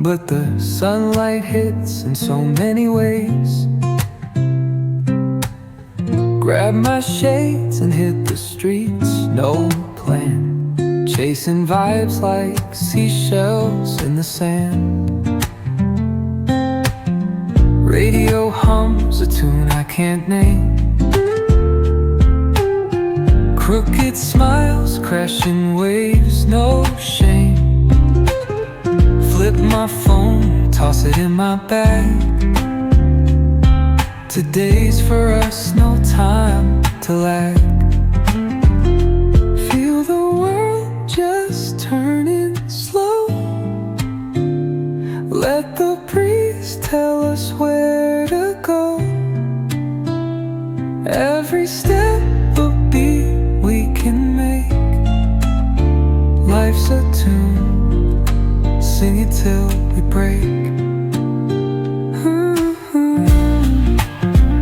but the sunlight hits in so many ways. Grab my shades and hit the streets, no plan, chasing vibes like seashells in the sand. Radio hums a tune I can't name. Crooked smiles, crashing waves, no shame. Flip my phone, toss it in my bag. Today's for us, no time to lag. Feel the world just turning slow. Let the breeze tell us where to go. Every step a beat we can make. Life's a tune, sing it till we break.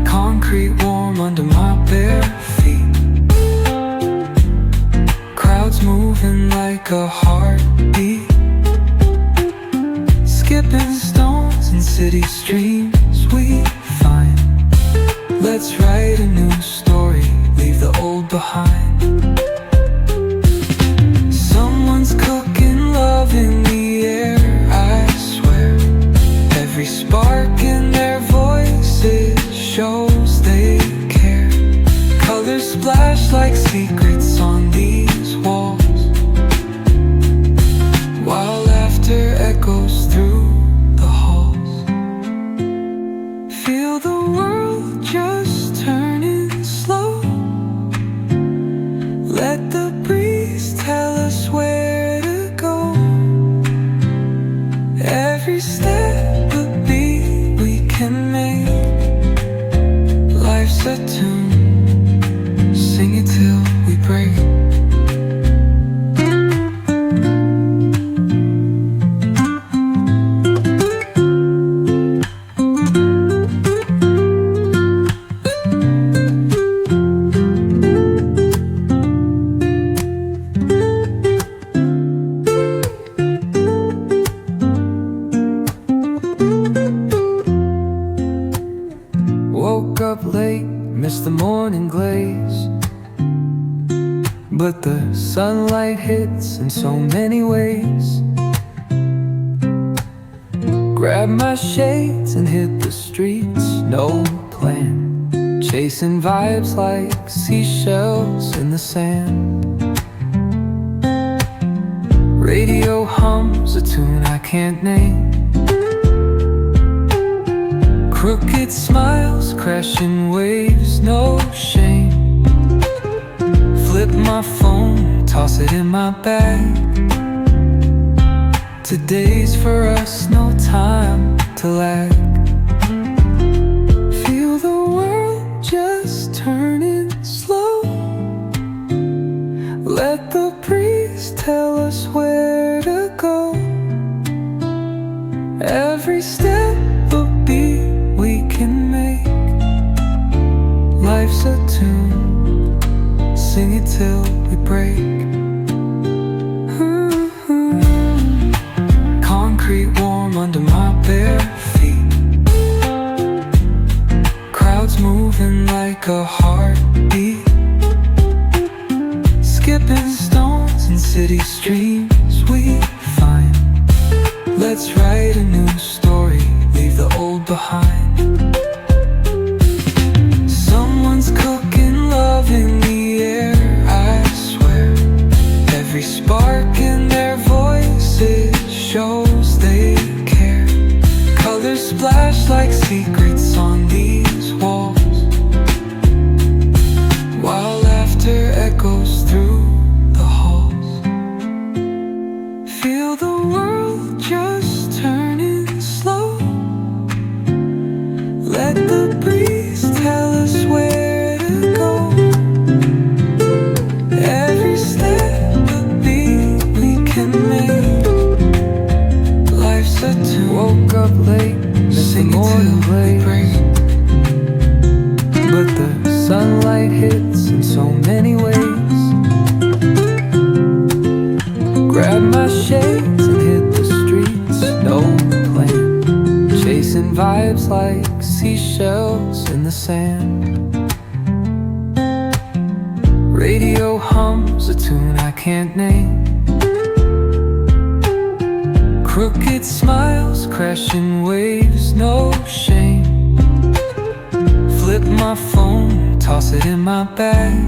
Concrete warm under my bare feet. Crowds moving like a heartbeat. Skipping stones in city streams we find. Let's write a new story, leave the old behind. Someone's cooking love in the air, I swear. Every spark in their voices shows they care. Colors splash like secrets on these walls, while laughter echoes through the halls. Feel the world just turning slow. Let the breeze tell us where to go. Every step a beat we can make. Life's a tune, sing it till we break. Woke up late, missed the morning glaze, but the sunlight hits in so many ways. Grab my shades and hit the streets, no plan, chasing vibes like seashells in the sand. Radio hums a tune I can't name. Crooked smiles, crashing waves, no shame. Flip my phone, toss it in my bag. Today's for us, no time to lag. Feel the world just turning slow. Let the breeze tell us where to go. Every step a beat we can make. Life's a tune, sing it till we break. Concrete warm under my bare feet. Crowds moving like a heartbeat. Skipping stones in city streams we find. Let's write a new story, leave the old behind. Someone's cooking love in the air, I swear. Every spark in their voices shows they care. Colors splash like secrets on these walls, while laughter echoes through the halls. Feel the world just turning slow. Let the breeze tell us where to go. Every step a beat we can make. Life's a tune. Woke up late, missed the morning glaze, but the sunlight hits in so many ways. Grab my shades and hit the streets, no vibes like seashells in the sand. Radio hums a tune I can't name. Crooked smiles, crashing waves, no shame. Flip my phone, toss it in my bag.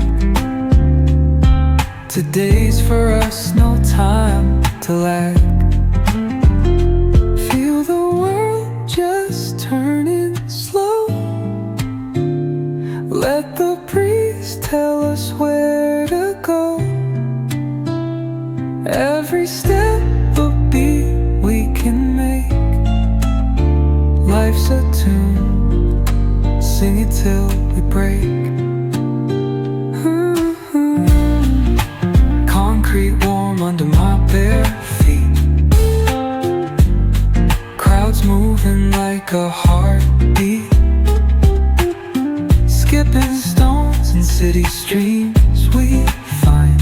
Today's for us, no time to lag. Feel the world just turning slow. Let the breeze tell us where to go. Every step a beat we can make. Life's a tune, sing it till we break. Concrete warm under my bare feet. Crowds moving like a heartbeat. Skipping stones in city streams we find.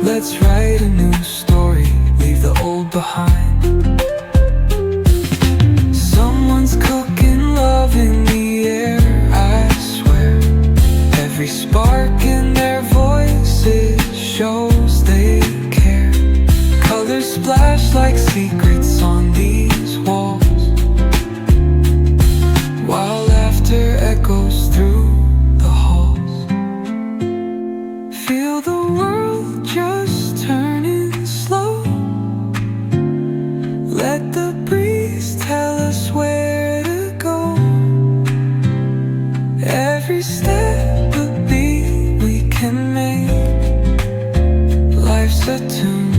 Let's write a new story, leave the old behind. Someone's cooking love in the air, I swear. Every spark in their voices shows they care. Colors splash like secrets on these walls, while laughter echoes through the halls. Feel the world just turning slow. Let the breeze tell us where to go. Every step a beat we can make. Life's a tune,